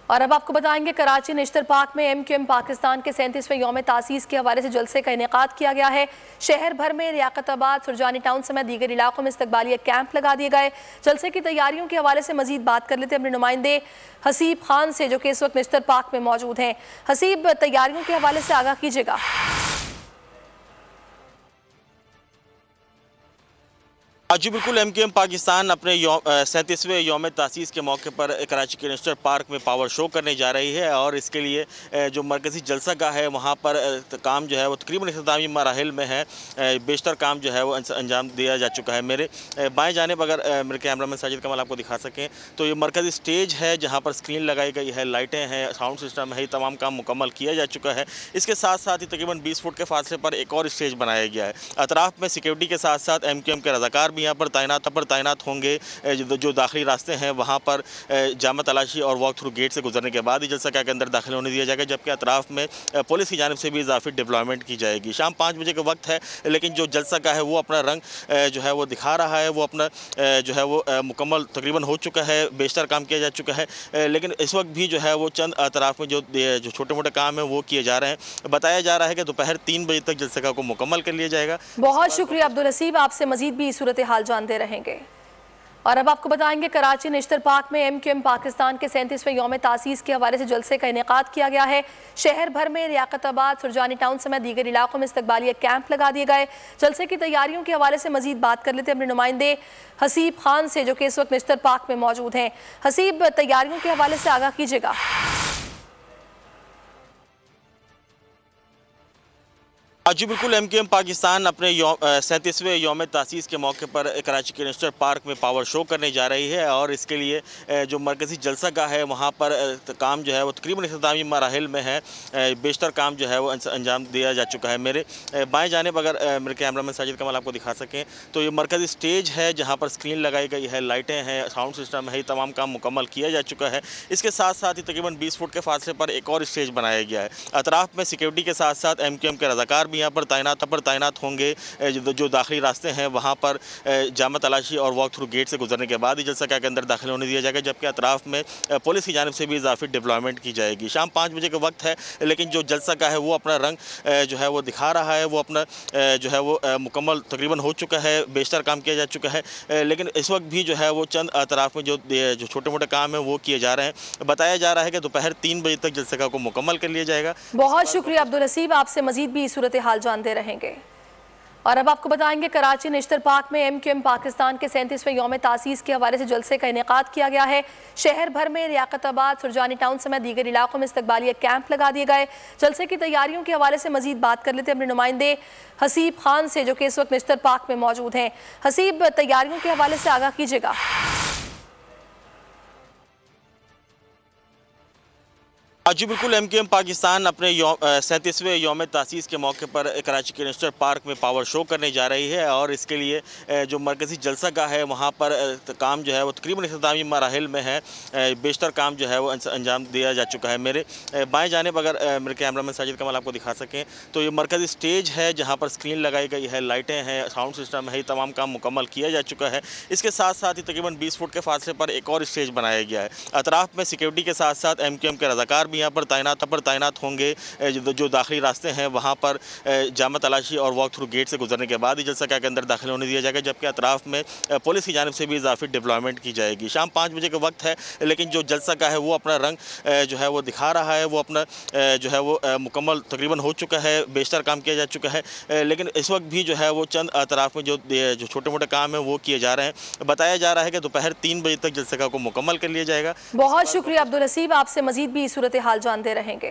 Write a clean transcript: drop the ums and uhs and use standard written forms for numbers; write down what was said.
और अब आपको बताएंगे कराची नेशनल पार्क में MQM पाकिस्तान के 37वें यौम तासीस के हवाले से जलसे का इनेकाद किया गया है। शहर भर में लियाकताबाद, सुरजानी टाउन समेत दीगर इलाकों में इस्तकबालिया कैंप लगा दिए गए। जलसे की तैयारियों के हवाले से मजीद बात कर लेते हैं अपने नुमाइंदे हसीब खान से, जो कि इस वक्त नेशनल पार्क में मौजूद हैं। हसीब, तैयारियों के हवाले से आगाह कीजिएगा। जी बिल्कुल, MQM पाकिस्तान अपने 37वें यौम तासीस के मौके पर कराची के नेशनल पार्क में पावर शो करने जा रही है और इसके लिए जो मरकज़ी जलसागाह है वहाँ पर काम जो है वो तकरीबन इख्तितामी मराहिल में है। बेशतर काम जो है वो अंजाम दिया जा चुका है। मेरे बाएं जानिब अगर मेरे कैमरामैन साजिद कमाल आपको दिखा सकें तो ये मरकज़ी स्टेज है जहाँ पर स्क्रीन लगाई गई है, लाइटें हैं, साउंड सिस्टम है, ये तमाम काम मुकम्मल किया जा चुका है। इसके साथ साथ ही तकरीबन 20 फुट के फासले पर एक और स्टेज बनाया गया है। अतराफ़ में सिक्योरिटी के साथ साथ MQM के रज़ाकार भी यहाँ पर तैनात होंगे। जो दाखिली रास्ते हैं वहाँ पर जामा तलाशी और वॉक थ्रू गेट से गुजरने के बाद ही जलसा के अंदर दाखिल होने दिया जाएगा, जबकि अतराफ़ में पुलिस की जानिब से भी इजाफी डिप्लॉयमेंट की जाएगी। शाम 5 बजे का वक्त है, लेकिन जो जलसा का है वो अपना रंग जो है वो दिखा रहा है, वो अपना जो है वो मुकम्मल तकरीबन हो चुका है, बेशतर काम किया जा चुका है। लेकिन इस वक्त भी जो है वो चंद अतराफ़ में जो छोटे मोटे काम हैं वो किए जा रहे हैं। बताया जा रहा है कि दोपहर 3 बजे तक जलसा को मुकम्मल कर लिया जाएगा। बहुत शुक्रिया अब्दुल हसीब, आपसे मजीद भी सूरत हाल जानते रहेंगे। और अब आपको बताएंगे कराची नेशनल पार्क में MQM पाकिस्तान के 37वें यौम तासीस के हवाले से जलसे का इनेकाद किया गया है। शहर भर में लियाकताबाद, सुरजानी टाउन समेत दीगर इलाकों में इस्तकबालिया कैंप लगा दिए गए। जलसे की तैयारियों के हवाले से मजीद बात कर लेते हैं अपने नुमाइंदे हसीब खान से, जो कि इस वक्त नेशनल पार्क में मौजूद हैं। हसीब, तैयारियों के हवाले से आगाह कीजिएगा। जी बिल्कुल, MQM पाकिस्तान अपने 37वें यौम तासीस के मौके पर कराची के नेशनल पार्क में पावर शो करने जा रही है और इसके लिए जो मरकज़ी जलसागाह है वहाँ पर काम जो है वो तकरीबन इख्तितामी मराहिल में है। बेशतर काम जो है वो अंजाम दिया जा चुका है। मेरे बाएं जानिब अगर मेरे कैमरामैन साजिद कमाल आपको दिखा सकें तो ये मरकज़ी स्टेज है जहाँ पर स्क्रीन लगाई गई है, लाइटें हैं, साउंड सिस्टम है, ये तमाम काम मुकम्मल किया जा चुका है। इसके साथ साथ ही तकरीबन 20 फुट के फासले पर एक और स्टेज बनाया गया है। अतराफ़ में सिक्योरिटी के साथ साथ MQM के रज़ाकार यहाँ पर तैनात होंगे। जो दाखिली रास्ते हैं वहाँ पर जामा तलाशी और वॉक थ्रू गेट से गुजरने के बाद ही जलसा के अंदर दाखिल होने दिया जाएगा, जबकि अतराफ़ में पुलिस की जानिब से भी इजाफी डिप्लॉयमेंट की जाएगी। शाम 5 बजे का वक्त है, लेकिन जो जलसा का है वो अपना रंग जो है वो दिखा रहा है, वो अपना जो है वो मुकम्मल तकरीबन हो चुका है, बेशतर काम किया जा चुका है। लेकिन इस वक्त भी जो है वो चंद अतराफ़ में जो छोटे मोटे काम हैं वो किए जा रहे हैं। बताया जा रहा है कि दोपहर 3 बजे तक जलसा को मुकम्मल कर लिया जाएगा। बहुत शुक्रिया अब्दुल हसीब, आपसे मजीद भी सूरत हाल जानते रहेंगे। और अब आपको बताएंगे कराची नेशनल पार्क में MQM पाकिस्तान के 37वें यौम तासीस के हवाले से जलसे का इनेकाद किया गया है। शहर भर में लियाकताबाद, सुरजानी टाउन समेत दीगर इलाकों में इस्तकबालिया कैंप लगा दिए गए। जलसे की तैयारियों के हवाले से मजीद बात कर लेते हैं अपने नुमाइंदे हसीब खान से, जो कि इस वक्त नेशनल पार्क में मौजूद हैं। हसीब, तैयारियों के हवाले से आगाह कीजिएगा। जी बिल्कुल, MQM पाकिस्तान अपने 37वें यौम तासीस के मौके पर कराची के नेशनल पार्क में पावर शो करने जा रही है और इसके लिए जो मरकज़ी जलसागाह है वहाँ पर काम जो है वो तकरीबन इख्तितामी मराहिल में है। बेशतर काम जो है वो अंजाम दिया जा चुका है। मेरे बाएं जानिब अगर मेरे कैमरामैन साजिद कमाल आपको दिखा सकें तो ये मरकज़ी स्टेज है जहाँ पर स्क्रीन लगाई गई है, लाइटें हैं, साउंड सिस्टम है, ये तमाम काम मुकम्मल किया जा चुका है। इसके साथ साथ ही तकरीबन 20 फुट के फासले पर एक और स्टेज बनाया गया है। अतराफ़ में सिक्योरिटी के साथ साथ MQM के रज़ाकार यहाँ पर तैनात होंगे। जो दाखिली रास्ते हैं वहाँ पर जामा तलाशी और वॉक थ्रू गेट से गुजरने के बाद ही जलसा के अंदर दाखिल होने दिया जाएगा, जबकि अतराफ़ में पुलिस की जानिब से भी इजाफी डिप्लॉयमेंट की जाएगी। शाम 5 बजे का वक्त है, लेकिन जो जलसा का है वो अपना रंग जो है वो दिखा रहा है, वो अपना जो है वो मुकम्मल तकरीबन हो चुका है, बेशतर काम किया जा चुका है। लेकिन इस वक्त भी जो है वो चंद अतराफ़ में जो छोटे मोटे काम हैं वो किए जा रहे हैं। बताया जा रहा है कि दोपहर 3 बजे तक जलसा को मुकम्मल कर लिया जाएगा। बहुत शुक्रिया अब्दुल हसीब, आपसे मजीद भी सूरत हाल जानते रहेंगे।